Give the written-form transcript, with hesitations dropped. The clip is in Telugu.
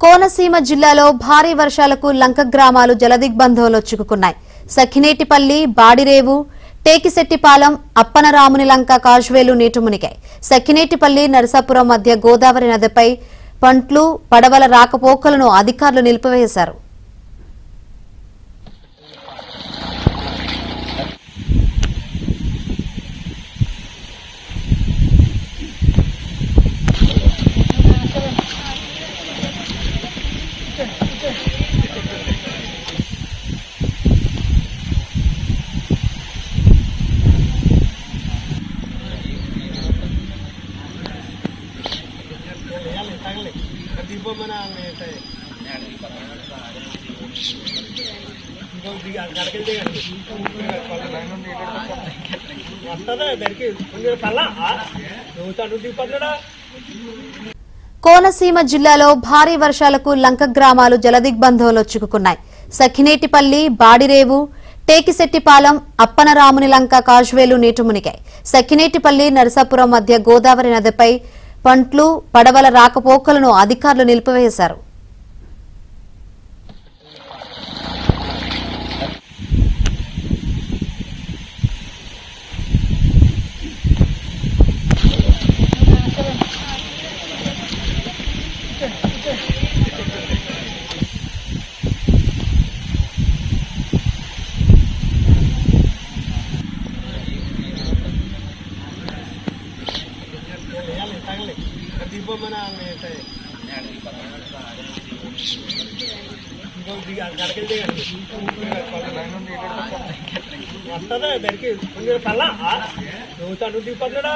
కోనసీమ జిల్లాలో భారీ వర్షాలకు లంక గ్రామాలు జలదిగ్బంధంలో చిక్కుకున్నాయి. సఖినేటిపల్లి, బాడిరేవు, టేకిశెట్టిపాలెం, అప్పనరాముని లంక కాజ్వేలు నీట మునిగాయి. సఖినేటిపల్లి, నరసాపురం మధ్య గోదావరి నదిపై పంట్లు, పడవల రాకపోకలను అధికారులు నిలిపివేశారు. కోనసీమ జిల్లాలో భారీ వర్షాలకు లంక గ్రామాలు జలదిగ్బంధంలో చిక్కుకున్నాయి. సఖినేటిపల్లి, బాడిరేవు, టేకిశెట్టిపాలెం, అప్పనరాముని లంక కాజ్వేలు నీట మునిగాయి. సఖినేటిపల్లి, నరసాపురం మధ్య గోదావరి నదిపై పంట్లు, పడవల రాకపోకలను అధికారులు నిలిపివేశారు. వస్తుందా దానికి పల్లా నువ్వు దిగిపోతున్నాడా